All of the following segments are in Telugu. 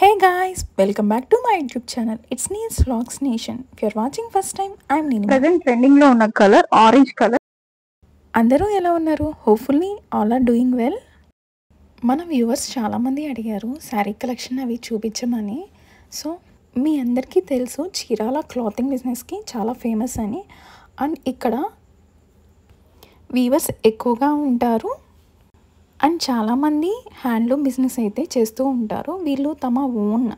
Hey guys, welcome back to my YouTube channel. It's Neil's Vlogs Nation. If you're watching first time, I'm Nini. Present trending లో ఉన్న కలర్ ఆరెంజ్ కలర్. అందరూ ఎలా ఉన్నారు? Hopefully all are doing well. మన వ్యూవర్స్ చాలామంది అడిగారు శారీ కలెక్షన్ అవి చూపించమని. సో మీ అందరికీ తెలుసు చీరాల క్లాతింగ్ బిజినెస్కి చాలా ఫేమస్ అని. అండ్ ఇక్కడ వీవర్స్ ఎక్కువగా ఉంటారు. అండ్ చాలామంది హ్యాండ్లూమ్ బిజినెస్ అయితే చేస్తూ ఉంటారు. వీళ్ళు తమ ఓన్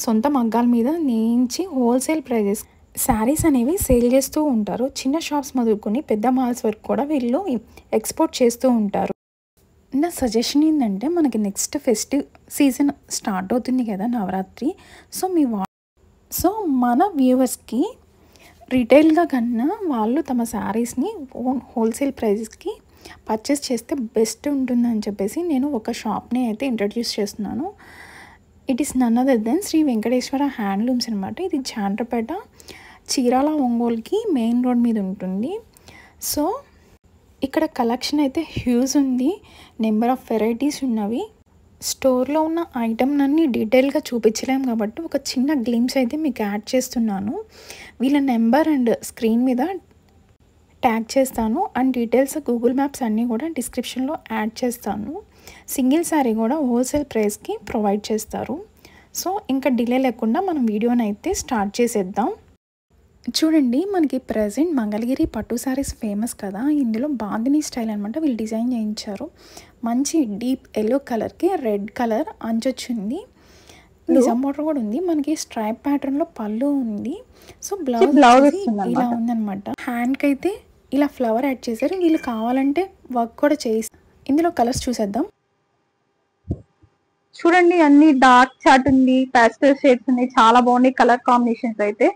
సొంత మగ్గాల మీద నేయించి హోల్సేల్ ప్రైజెస్ శారీస్ అనేవి సేల్ చేస్తూ ఉంటారు. చిన్న షాప్స్ మొదలుకొని పెద్ద మాల్స్ వరకు కూడా వీళ్ళు ఎక్స్పోర్ట్ చేస్తూ ఉంటారు. నా సజెషన్ ఏంటంటే మనకి నెక్స్ట్ ఫెస్టివ్ సీజన్ స్టార్ట్ అవుతుంది కదా, నవరాత్రి. సో మన వ్యూవర్స్కి రీటైల్గా కన్నా వాళ్ళు తమ శారీస్ని ఓన్ హోల్సేల్ ప్రైజెస్కి పర్చేస్ చేస్తే బెస్ట్ ఉంటుందని చెప్పేసి నేను ఒక షాప్ని అయితే ఇంట్రడ్యూస్ చేస్తున్నాను. It is none other than Shri Venkateswara handlooms అనమాట. ఇది జాండ్రపేట చీరాల ఒంగోలుకి మెయిన్ రోడ్ మీద ఉంటుంది. సో ఇక్కడ కలెక్షన్ అయితే హ్యూజ్ ఉంది, నెంబర్ ఆఫ్ వెరైటీస్ ఉన్నవి. స్టోర్లో ఉన్న ఐటమ్లన్నీ డీటెయిల్గా చూపించలేము కాబట్టి ఒక చిన్న గ్లిమ్స్ అయితే మీకు యాడ్ చేస్తున్నాను. వీళ్ళ నెంబర్ అండ్ స్క్రీన్ మీద ట్యాగ్ చేస్తాను. అండ్ డీటెయిల్స్ గూగుల్ మ్యాప్స్ అన్నీ కూడా డిస్క్రిప్షన్లో యాడ్ చేస్తాను. సింగిల్ శారీ కూడా హోల్సేల్ ప్రైస్కి ప్రొవైడ్ చేస్తారు. సో ఇంకా డిలే లేకుండా మనం వీడియోని అయితే స్టార్ట్ చేసేద్దాం. చూడండి, మనకి ప్రజెంట్ మంగళగిరి పట్టు శారీస్ ఫేమస్ కదా. ఇందులో బాందిని స్టైల్ అనమాట వీళ్ళు డిజైన్ చేయించారు. మంచి డీప్ ఎల్లో కలర్కి రెడ్ కలర్ అంచొచ్చింది. నిజాం బోర్డర్ కూడా ఉంది. మనకి స్ట్రైప్ ప్యాటర్న్లో పళ్ళు ఉంది. సో బ్లౌజ్ ఇలా ఉందన్నమాట. హ్యాండ్కి అయితే ఇలా ఫ్లవర్ యాడ్ చేశారు. వీళ్ళు కావాలంటే వర్క్ కూడా చేసి ఇందులో కలర్స్ చూసేద్దాం. చూడండి, అన్ని డార్క్ చార్ట్ ఉంది, పాస్టల్ షేడ్స్ ఉన్నాయి, చాలా బాగున్నాయి కలర్ కాంబినేషన్స్ అయితే.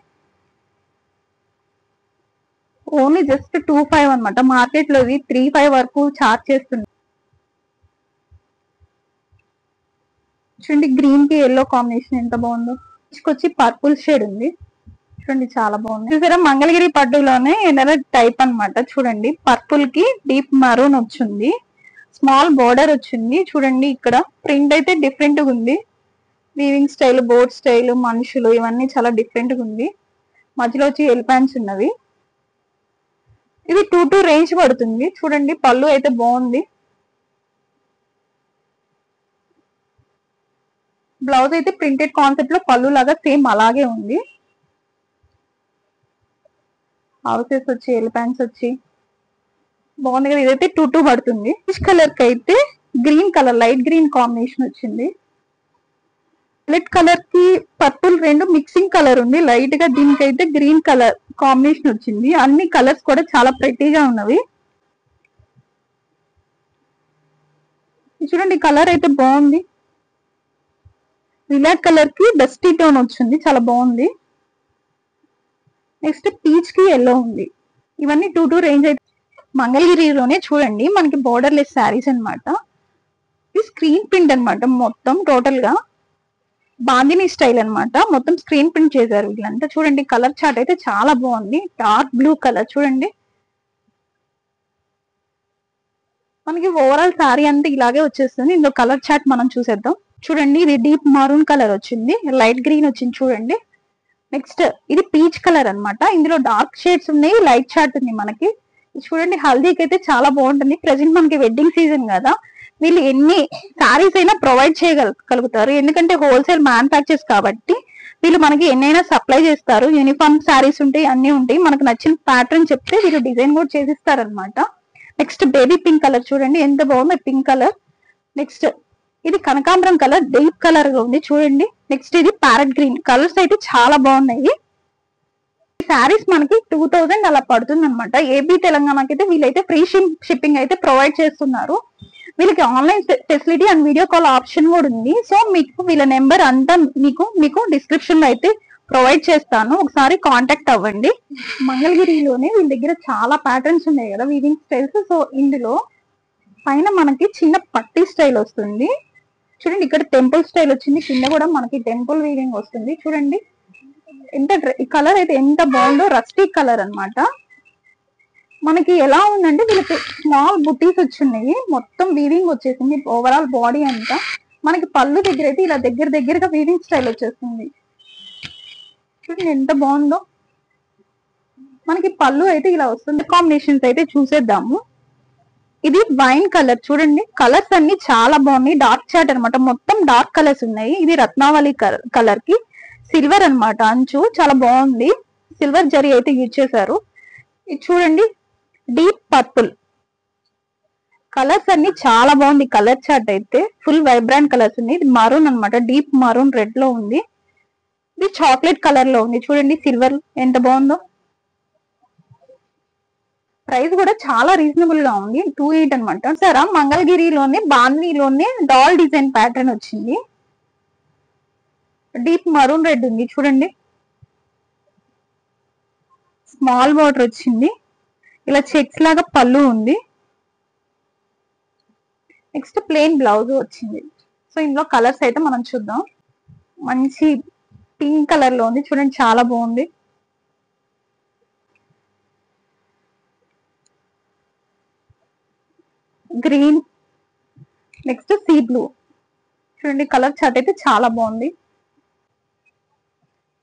ఓన్లీ జస్ట్ 25 అనమాట. మార్కెట్ లో 35 వరకు చార్జ్ చేస్తుంది. చూడండి, గ్రీన్ కి ఎల్లో కాంబినేషన్ ఎంత బాగుందో. వచ్చి పర్పుల్ షేడ్ ఉంది. చూడండి, చాలా బాగుంది. చూసారా, మంగళగిరి పట్టులోనే ఏదైనా టైప్ అనమాట. చూడండి, పర్పుల్ కి డీప్ మరూన్ వచ్చింది, స్మాల్ బోర్డర్ వచ్చింది. చూడండి, ఇక్కడ ప్రింట్ అయితే డిఫరెంట్ గా ఉంది. వీవింగ్ స్టైల్, బోర్డ్ స్టైల్, మనుషులు ఇవన్నీ చాలా డిఫరెంట్ గా ఉంది. మధ్యలో వచ్చి ఎల్ ప్యాంట్స్ ఉన్నవి. ఇది 2 రేంజ్ పడుతుంది. చూడండి, పళ్ళు అయితే బాగుంది. బ్లౌజ్ అయితే ప్రింటెడ్ కాన్సెప్ట్ లో పళ్ళు లాగా సేమ్ అలాగే ఉంది. హౌసెస్ వచ్చి ఎల్ ప్యాంట్స్ వచ్చి బాగుంది కదా. ఇదైతే 2 పడుతుంది. ఫిష్ కలర్ కి అయితే green colour, light green combination వచ్చింది. రెడ్ కలర్ కి పర్పుల్ రెండు మిక్సింగ్ కలర్ ఉంది లైట్ గా. దీనికైతే గ్రీన్ కలర్ కాంబినేషన్ వచ్చింది. అన్ని కలర్స్ కూడా చాలా ప్రెట్టీగా ఉన్నవి. చూడండి, కలర్ అయితే బాగుంది. రిలాక్ కలర్ కి డస్టీ టోన్ వచ్చింది, చాలా బాగుంది. నెక్స్ట్ పీచ్ కి ఎల్లో ఉంది. ఇవన్నీ 2 రేంజ్ అయితే. మంగళగిరిలోనే చూడండి, మనకి బోర్డర్ లెస్ శారీస్ అనమాట. ఇది స్క్రీన్ ప్రింట్ అనమాట. మొత్తం టోటల్ గా బాందిని స్టైల్ అనమాట. మొత్తం స్క్రీన్ ప్రింట్ చేశారు వీళ్ళంతా. చూడండి, కలర్ చార్ట్ అయితే చాలా బాగుంది. డార్క్ బ్లూ కలర్ చూడండి. మనకి ఓవరాల్ శారీ అంతా ఇలాగే వచ్చేస్తుంది. ఇందులో కలర్ చార్ట్ మనం చూసేద్దాం. చూడండి, ఇది డీప్ మరూన్ కలర్ వచ్చింది, లైట్ గ్రీన్ వచ్చింది. చూడండి, నెక్స్ట్ ఇది పీచ్ కలర్ అనమాట. ఇందులో డార్క్ షేడ్స్ ఉన్నాయి, లైట్ చార్ట్ ఉంది మనకి. చూడండి, హల్దీకి అయితే చాలా బాగుంటుంది. ప్రెసెంట్ మనకి వెడ్డింగ్ సీజన్ కదా, వీళ్ళు ఎన్ని శారీస్ అయినా ప్రొవైడ్ చేయగలుగుతారు. ఎందుకంటే హోల్సేల్ మ్యానుఫ్యాక్చర్స్ కాబట్టి వీళ్ళు మనకి ఎన్నైనా సప్లై చేస్తారు. యూనిఫామ్ శారీస్ ఉంటాయి, అన్ని ఉంటాయి. మనకు నచ్చిన ప్యాటర్న్ చెప్తే వీళ్ళు డిజైన్ కూడా చేసిస్తారు అనమాట. నెక్స్ట్ బేబీ పింక్ కలర్ చూడండి, ఎంత బాగుంది పింక్ కలర్. నెక్స్ట్ ఇది కనకాంబరం కలర్, డీప్ కలర్ గా ఉంది చూడండి. నెక్స్ట్ ఇది ప్యారెట్ గ్రీన్. కలర్స్ అయితే చాలా బాగున్నాయి. శారీస్ మనకి 2000 అలా పడుతుంది అనమాట. ఏపీ తెలంగాణకి అయితే వీళ్ళైతే ఫ్రీ షిప్పింగ్ అయితే ప్రొవైడ్ చేస్తున్నారు. వీళ్ళకి online facility and video call option కూడా ఉంది. సో మీకు వీళ్ళ నెంబర్ అంతా మీకు డిస్క్రిప్షన్ లో అయితే ప్రొవైడ్ చేస్తాను, ఒకసారి కాంటాక్ట్ అవ్వండి. మంగళగిరిలోనే వీళ్ళ దగ్గర చాలా ప్యాటర్న్స్ ఉన్నాయి కదా, వీవింగ్ స్టైల్స్. సో ఇందులో పైన మనకి చిన్న పట్టీ స్టైల్ వస్తుంది. చూడండి, ఇక్కడ టెంపుల్ స్టైల్ వచ్చింది. కింద కూడా మనకి టెంపుల్ వీవింగ్ వస్తుంది. చూడండి, ఎంత కలర్ అయితే ఎంత బాగుందో. రస్టీ కలర్ అన్నమాట. మనకి ఎలా ఉందంటే వీళ్ళకి స్మాల్ బుటీస్ వచ్చినాయి, మొత్తం వీవింగ్ వచ్చేసింది ఓవరాల్ బాడీ అంతా. మనకి పళ్ళు దగ్గర అయితే ఇలా దగ్గరగా వీవింగ్ స్టైల్ వచ్చేస్తుంది. చూడండి ఎంత బాగుందో. మనకి పళ్ళు అయితే ఇలా వస్తుంది. కాంబినేషన్స్ అయితే చూసేద్దాము. ఇది వైన్ కలర్. చూడండి కలర్స్ అన్ని చాలా బాగున్నాయి. డార్క్ చాట్ అనమాట, మొత్తం డార్క్ కలర్స్ ఉన్నాయి. ఇది రత్నావళి కలర్ కి సిల్వర్ అన్నమాట. అంచు చాలా బాగుంది. సిల్వర్ జరీ అయితే యూజ్ చేశారు. ఇది చూడండి డీప్ పర్పుల్. కలర్స్ అన్ని చాలా బాగుంది. కలర్ చార్ట్ అయితే ఫుల్ వైబ్రాంట్ కలర్స్ ఉన్నాయి. ఇది మరూన్ అన్నమాట, డీప్ మరూన్ రెడ్ లో ఉంది. ఇది చాక్లెట్ కలర్ లో ఉంది. చూడండి సిల్వర్ ఎంత బాగుందో. ప్రైస్ కూడా చాలా రీజనబుల్ గా ఉంది. 28 అనమాట. సరే మంగళగిరిలోనే బాంధనీలోనే డాల్ డిజైన్ ప్యాటర్న్ వచ్చింది. డీప్ మరూన్ రెడ్ ఉంది. చూడండి స్మాల్ బార్డర్ వచ్చింది. ఇలా చెక్స్ లాగా పళ్ళు ఉంది. నెక్స్ట్ ప్లెయిన్ బ్లౌజ్ వచ్చింది. సో ఇందులో కలర్స్ అయితే మనం చూద్దాం. మంచి పింక్ కలర్ లో ఉంది. చూడండి చాలా బాగుంది. Green, next sea blue. చూడండి కలర్ చార్ట్ అయితే చాలా బాగుంది.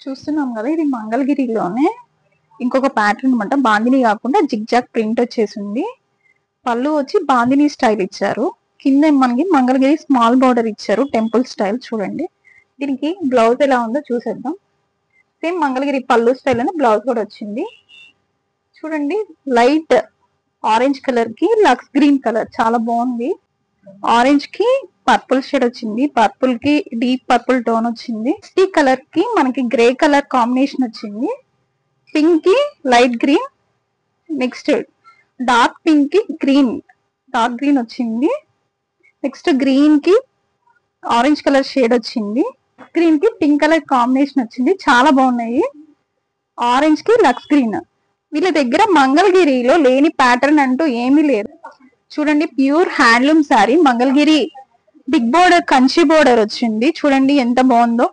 చూస్తున్నాం కదా, ఇది మంగళగిరిలోనే ఇంకొక ప్యాటర్న్ అనమాట. బాందిని కాకుండా జిగ్జాగ్ ప్రింట్ వచ్చేసింది. పళ్ళు వచ్చి బాందిని స్టైల్ ఇచ్చారు. కింద మనకి మంగళగిరి స్మాల్ బార్డర్ ఇచ్చారు, టెంపుల్ స్టైల్. చూడండి దీనికి బ్లౌజ్ ఎలా ఉందో చూసేద్దాం. సేమ్ మంగళగిరి పళ్ళు స్టైల్ అని బ్లౌజ్ కూడా వచ్చింది. చూడండి లైట్ ఆరెంజ్ కలర్ కి లక్స్ గ్రీన్ కలర్ చాలా బాగుంది. ఆరెంజ్ కి పర్పుల్ షేడ్ వచ్చింది. పర్పుల్ కి డీప్ పర్పుల్ టోన్ వచ్చింది. ఈ కలర్ కి మనకి గ్రే కలర్ కాంబినేషన్ వచ్చింది. పింక్ కి light green, next dark pink కి గ్రీన్, డార్క్ గ్రీన్ వచ్చింది. నెక్స్ట్ గ్రీన్ కి ఆరెంజ్ కలర్ షేడ్ వచ్చింది. గ్రీన్ కి పింక్ కలర్ కాంబినేషన్ వచ్చింది. చాలా బాగున్నాయి. ఆరెంజ్ కి లక్స్ గ్రీన్. వీళ్ళ దగ్గర మంగళగిరిలో లేని ప్యాటర్న్ అంటూ ఏమీ లేదు. చూడండి pure handloom sari. Mangalagiri big border Kanchi border వచ్చింది. చూడండి ఎంత బాగుందో.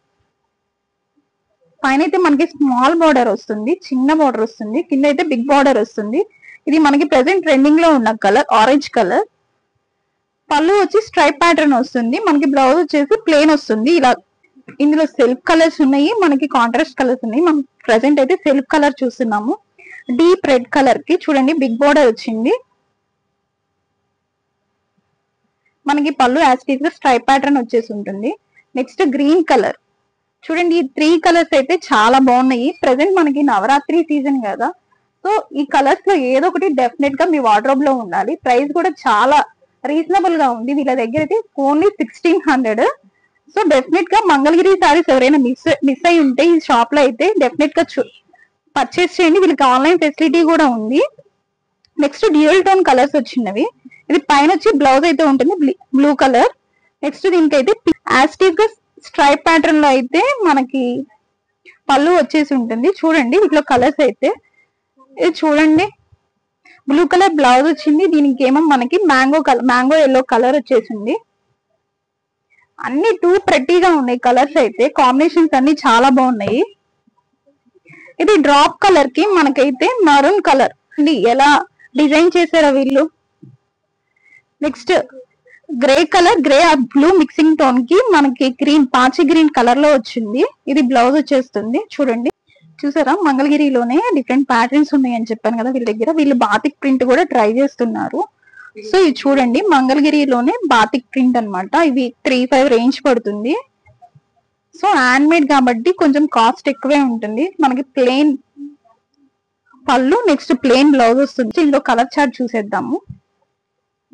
పైన అయితే మనకి స్మాల్ బోర్డర్ వస్తుంది, చిన్న బోర్డర్ వస్తుంది. కింద అయితే బిగ్ బోర్డర్ వస్తుంది. ఇది మనకి ప్రెసెంట్ ట్రెండింగ్ లో ఉన్న కలర్ ఆరెంజ్ కలర్. పళ్ళు వచ్చి స్ట్రైప్ ప్యాటర్న్ వస్తుంది. మనకి బ్లౌజ్ వచ్చేసి ప్లేన్ వస్తుంది. ఇలా ఇందులో సెల్ఫ్ కలర్స్ ఉన్నాయి, మనకి కాంట్రాస్ట్ కలర్స్ ఉన్నాయి. మనం ప్రెసెంట్ అయితే సెల్ఫ్ కలర్ చూస్తున్నాము. డీప్ రెడ్ కలర్ కి చూడండి బిగ్ బోర్డర్ వచ్చింది. మనకి పళ్ళు యాస్టీస్ గా స్ట్రైప్ ప్యాటర్న్ వచ్చేసి ఉంటుంది. Next green colour. చూడండి ఈ 3 కలర్స్ అయితే చాలా బాగున్నాయి. ప్రెసెంట్ మనకి నవరాత్రి సీజన్ కదా, సో ఈ కలర్స్ లో ఏదో ఒకటి డెఫినెట్ గా మీ వార్డ్రోబ్ లో ఉండాలి. ప్రైస్ కూడా చాలా రీజనబుల్ గా ఉంది. వీళ్ళ దగ్గర అయితే ఓన్లీ 1600. సో డెఫినెట్ గా మంగళగిరి సారీస్ ఎవరైనా మిస్ అయి ఉంటే ఈ షాప్ లో అయితే డెఫినెట్ గా పర్చేస్ చేయండి. వీళ్ళకి ఆన్లైన్ ఫెసిలిటీ కూడా ఉంది. నెక్స్ట్ డ్యూయల్ టోన్ కలర్స్ వచ్చినవి. ఇది పైన వచ్చి బ్లౌజ్ అయితే ఉంటుంది బ్లూ కలర్. నెక్స్ట్ దీనికైతే యాస్టీస్ గా స్ట్రైప్ ప్యాటర్న్ లో అయితే మనకి పళ్ళు వచ్చేసి ఉంటుంది. చూడండి వీటిలో కలర్స్ అయితే ఇది చూడండి బ్లూ కలర్ బ్లౌజ్ వచ్చింది. దీనికి ఏమో మనకి మ్యాంగో ఎల్లో కలర్ వచ్చేసింది. అన్ని టూ ప్రెట్టీగా ఉన్నాయి కలర్స్ అయితే. కాంబినేషన్స్ అన్ని చాలా బాగున్నాయి. ఇది డ్రాప్ కలర్ కి మనకైతే మరూన్ కలర్ ఎలా డిజైన్ చేశారో వీళ్ళు. Next grey colour, grey blue mixing tone కి మనకి గ్రీన్ పాచి గ్రీన్ కలర్ లో వచ్చింది. ఇది బ్లౌజ్ వచ్చేస్తుంది. చూడండి చూసారా మంగళగిరిలోనే డిఫరెంట్ ప్యాటర్న్స్ ఉన్నాయి అని చెప్పాను కదా వీళ్ళ దగ్గర. వీళ్ళు బాతిక్ ప్రింట్ కూడా ట్రై చేస్తున్నారు. సో ఇది చూడండి మంగళగిరిలోనే బాతిక్ ప్రింట్ అన్నమాట. ఇవి 3-5 రేంజ్ పడుతుంది. సో హ్యాండ్ మేడ్ కాబట్టి కొంచెం కాస్ట్ ఎక్కువే ఉంటుంది. మనకి ప్లెయిన్ పళ్ళు, నెక్స్ట్ ప్లెయిన్ బ్లౌజ్ వస్తుంది. ఇందులో కలర్ చార్ట్ చూసేద్దాము.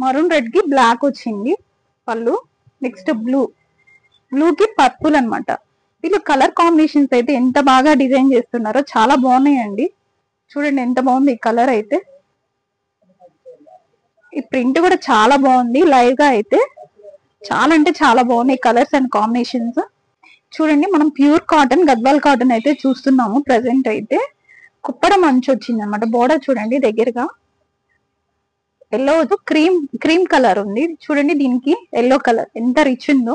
మరూన్ రెడ్ కి బ్లాక్ వచ్చింది పళ్ళు. నెక్స్ట్ బ్లూ కి పర్పుల్ అన్నమాట. వీళ్ళు కలర్ కాంబినేషన్స్ అయితే ఎంత బాగా డిజైన్ చేస్తున్నారో చాలా బాగున్నాయండి. చూడండి ఎంత బాగుంది ఈ కలర్ అయితే. ఈ ప్రింట్ కూడా చాలా బాగుంది. లైవ్ గా అయితే చాలా అంటే చాలా బాగున్నాయి కలర్స్ అండ్ కాంబినేషన్స్. చూడండి మనం ప్యూర్ కాటన్ గద్వాల్ కాటన్ అయితే చూస్తున్నాము. ప్రెసెంట్ అయితే కుప్పడం మంచి వచ్చింది అనమాట. బోర్డర్ చూడండి దగ్గరగా ఎల్లో క్రీమ్ కలర్ ఉంది. చూడండి దీనికి ఎల్లో కలర్ ఎంత రిచ్ ఉందో.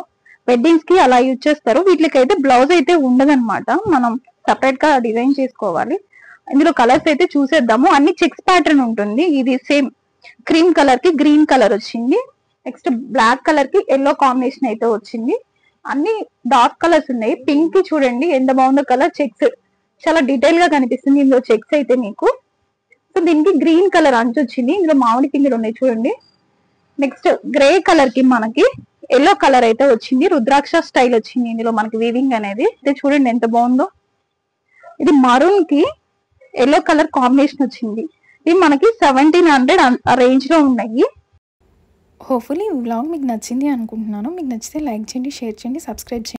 వెడ్డింగ్స్ కి అలా యూజ్ చేస్తారు. వీటికైతే బ్లౌజ్ అయితే ఉండదన్నమాట, మనం సపరేట్ గా డిజైన్ చేసుకోవాలి. ఇందులో కలర్స్ అయితే చూసేద్దాము. అన్ని చెక్స్ ప్యాటర్న్ ఉంటుంది. ఇది సేమ్ క్రీమ్ కలర్ కి గ్రీన్ కలర్ వచ్చింది. నెక్స్ట్ బ్లాక్ కలర్ కి ఎల్లో కాంబినేషన్ అయితే వచ్చింది. అన్ని డార్క్ కలర్స్ ఉన్నాయి. పింక్ కి చూడండి ఎంత బాగుందో కలర్, చెక్స్ చాలా డీటెయిల్ గా కనిపిస్తుంది ఇందులో చెక్స్ అయితే మీకు. సో దీనికి గ్రీన్ కలర్ అంచు వచ్చింది, ఇందులో మామిడి పిందులు ఉన్నాయి చూడండి. నెక్స్ట్ గ్రే కలర్ కి మనకి ఎల్లో కలర్ అయితే వచ్చింది, రుద్రాక్ష స్టైల్ వచ్చింది ఇందులో మనకి వీవింగ్ అనేది. ఇది చూడండి ఎంత బాగుందో. ఇది మరూన్ కి ఎల్లో కలర్ కాంబినేషన్ వచ్చింది. ఇది మనకి 1700 ఆ రేంజ్ లో ఉన్నాయి. హోప్ఫుల్లీ ఈ వ్లాగ్ మీకు నచ్చింది అనుకుంటున్నాను. మీకు నచ్చితే లైక్ చేయండి, షేర్ చేయండి, సబ్స్క్రైబ్ చేయండి.